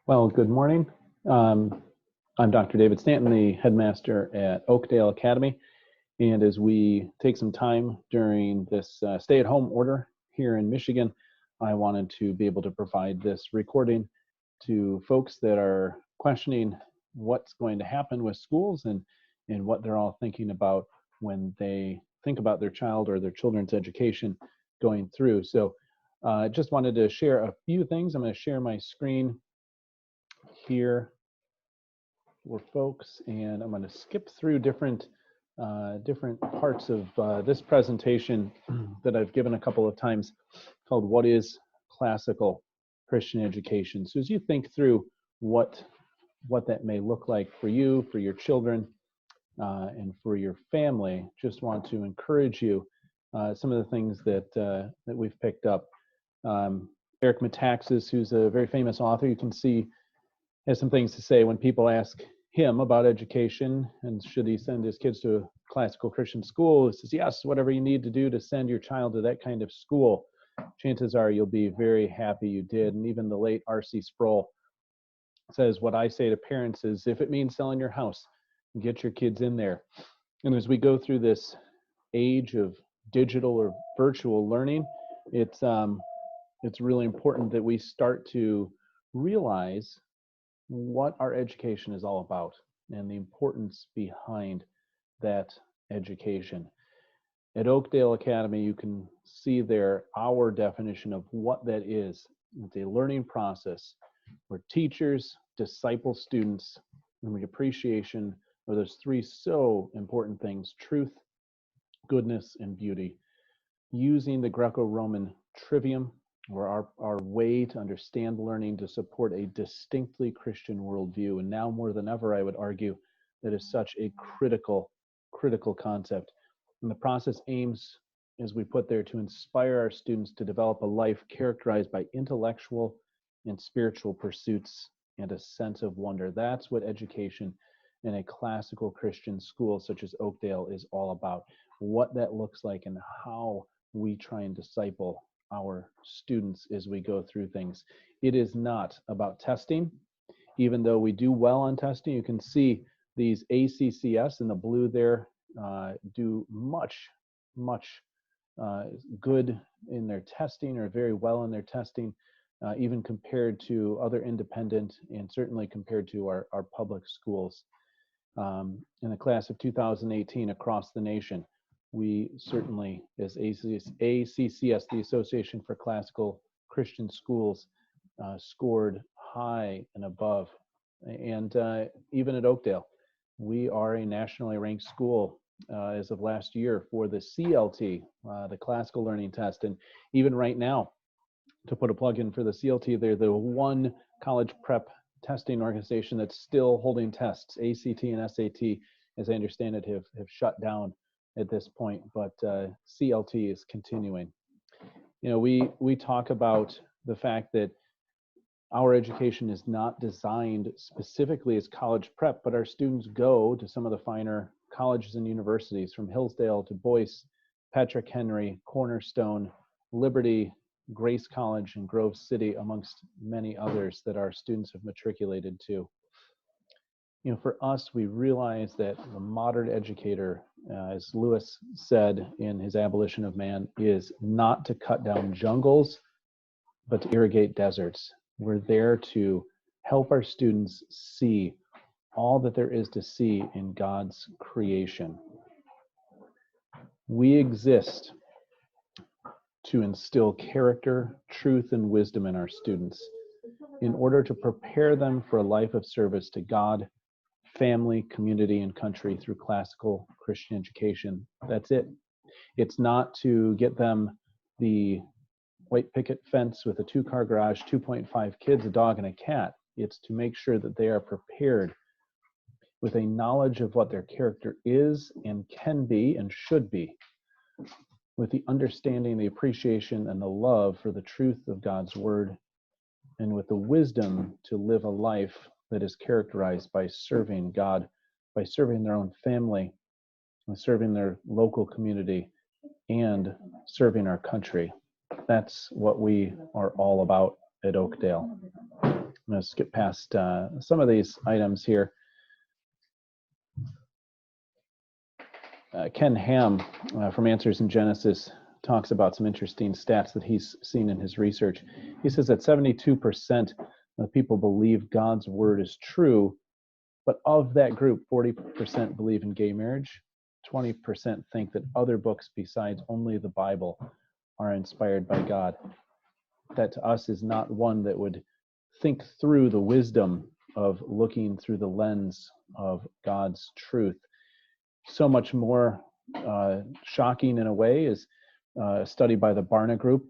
Well, good morning. I'm Dr. David Stanton, the headmaster at Oakdale Academy. And as we take some time during this stay-at-home order here in Michigan, I wanted to be able to provide this recording to folks that are questioning what's going to happen with schools and what they're all thinking about when they think about their child or their children's education going through. So I just wanted to share a few things. I'm going to share my screen here for folks, and I'm going to skip through different parts of this presentation that I've given a couple of times called What is Classical Christian Education? So as you think through what that may look like for you, for your children, and for your family, just want to encourage you some of the things that we've picked up. Eric Metaxas, who's a very famous author, you can see has some things to say when people ask him about education and should he send his kids to a classical Christian school. He says, yes, whatever you need to do to send your child to that kind of school. Chances are you'll be very happy you did. And even the late R.C. Sproul says, what I say to parents is, if it means selling your house, get your kids in there. And as we go through this age of digital or virtual learning, it's really important that we start to realize what our education is all about and the importance behind that education. At Oakdale Academy, you can see there our definition of what that is. It's a learning process where teachers disciple students in the appreciation of those three so important things: truth, goodness, and beauty, using the Greco-Roman trivium, or our way to understand learning to support a distinctly Christian worldview. And now more than ever, I would argue that is such a critical concept. And the process aims, as we put there, to inspire our students to develop a life characterized by intellectual and spiritual pursuits and a sense of wonder. That's what education in a classical Christian school such as Oakdale is all about. What that looks like and how we try and disciple our students as we go through things. It is not about testing, even though we do well on testing. You can see these ACCS in the blue there do much good in their testing, or very well in their testing, even compared to other independent and certainly compared to our public schools. In the class of 2018 across the nation, we certainly, as ACCS, the Association for Classical Christian Schools, scored high and above. And even at Oakdale, we are a nationally ranked school as of last year for the CLT, the Classical Learning Test. And even right now, to put a plug in for the CLT, they're the one college prep testing organization that's still holding tests. ACT and SAT, as I understand it, have shut down at this point, but CLT is continuing. You know, we talk about the fact that our education is not designed specifically as college prep, but our students go to some of the finer colleges and universities, from Hillsdale to Boyce, Patrick Henry, Cornerstone, Liberty, Grace College, and Grove City, amongst many others that our students have matriculated to. You know, for us, we realize that the modern educator, as Lewis said in his Abolition of Man, is not to cut down jungles, but to irrigate deserts. We're there to help our students see all that there is to see in God's creation. We exist to instill character, truth, and wisdom in our students in order to prepare them for a life of service to God, family, community, and country through classical Christian education. That's it. It's not to get them the white picket fence with a 2-car garage, 2.5 kids, a dog, and a cat. It's to make sure that they are prepared with a knowledge of what their character is and can be and should be, with the understanding, the appreciation, and the love for the truth of God's word, and with the wisdom to live a life that is characterized by serving God, by serving their own family, and serving their local community, and serving our country. That's what we are all about at Oakdale. going to skip past some of these items here. Ken Ham from Answers in Genesis talks about some interesting stats that he's seen in his research. He says that 72% of people believe God's word is true, but of that group, 40% believe in gay marriage, 20% think that other books besides only the Bible are inspired by God. That to us is not one that would think through the wisdom of looking through the lens of God's truth. So much more shocking in a way is a study by the Barna Group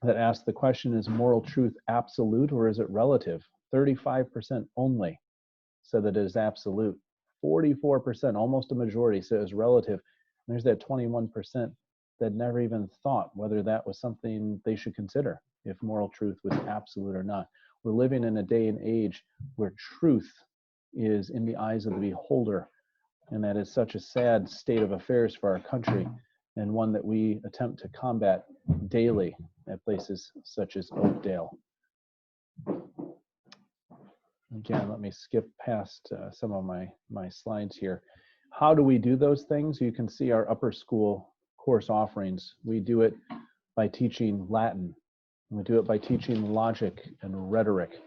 that asked the question, is moral truth absolute or is it relative? 35% only said that it is absolute. 44%, almost a majority, said it was relative. And there's that 21% that never even thought whether that was something they should consider, if moral truth was absolute or not. We're living in a day and age where truth is in the eyes of the beholder, and that is such a sad state of affairs for our country, and one that we attempt to combat daily at places such as Oakdale. Again, let me skip past some of my slides here. How do we do those things? You can see our upper school course offerings. We do it by teaching Latin. We do it by teaching logic and rhetoric.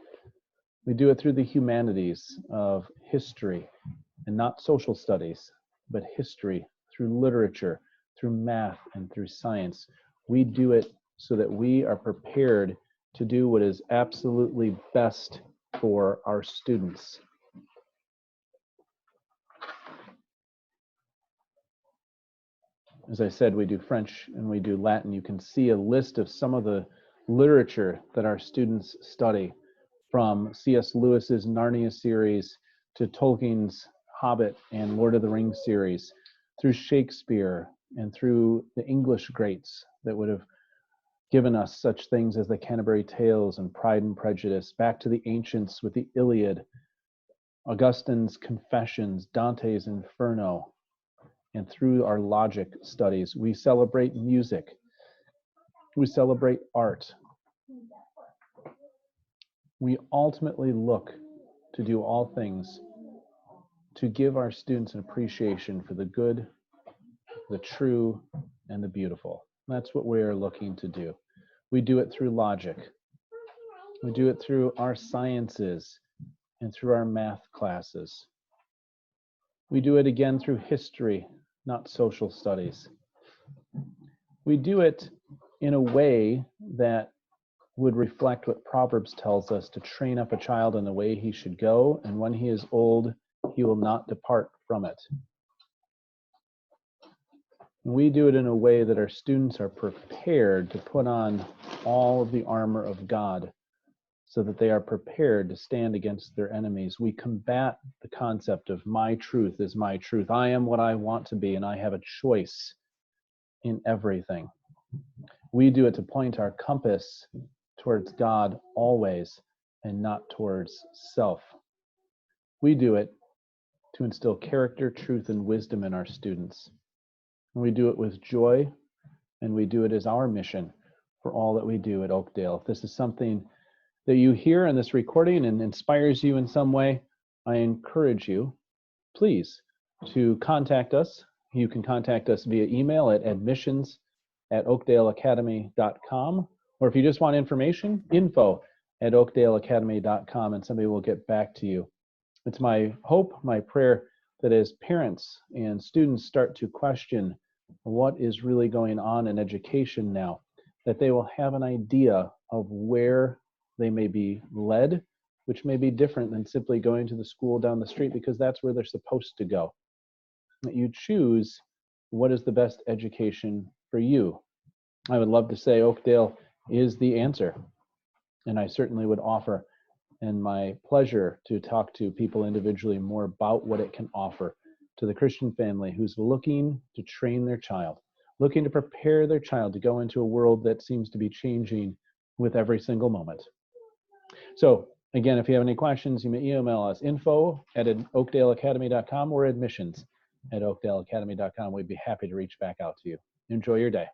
We do it through the humanities of history, and not social studies, but history, through literature, through math, and through science. We do it so that we are prepared to do what is absolutely best for our students. As I said, we do French and we do Latin. You can see a list of some of the literature that our students study, from C.S. Lewis's Narnia series to Tolkien's Hobbit and Lord of the Rings series, through Shakespeare and through the English greats that would have given us such things as the Canterbury Tales and Pride and Prejudice, back to the ancients with the Iliad, Augustine's Confessions, Dante's Inferno, and through our logic studies. We celebrate music. We celebrate art. We ultimately look to do all things to give our students an appreciation for the good, the true, and the beautiful. That's what we are looking to do. We do it through logic. We do it through our sciences and through our math classes. We do it again through history, not social studies. We do it in a way that would reflect what Proverbs tells us, to train up a child in the way he should go, and when he is old, he will not depart from it. We do it in a way that our students are prepared to put on all of the armor of God so that they are prepared to stand against their enemies. We combat the concept of my truth is my truth. I am what I want to be, and I have a choice in everything. We do it to point our compass towards God always and not towards self. We do it to instill character, truth, and wisdom in our students. And we do it with joy, and we do it as our mission for all that we do at Oakdale. If this is something that you hear in this recording and inspires you in some way, I encourage you, please, to contact us. You can contact us via email at admissions@oakdaleacademy.com, or if you just want information, info@oakdaleacademy.com, and somebody will get back to you. It's my hope, my prayer, that as parents and students start to question what is really going on in education now, that they will have an idea of where they may be led, which may be different than simply going to the school down the street, because that's where they're supposed to go. That you choose what is the best education for you. I would love to say Oakdale is the answer, and I certainly would offer, and my pleasure to talk to people individually more about what it can offer to the Christian family who's looking to train their child, looking to prepare their child to go into a world that seems to be changing with every single moment. So again, if you have any questions, you may email us info@oakdaleacademy.com or admissions@oakdaleacademy.com. We'd be happy to reach back out to you. Enjoy your day.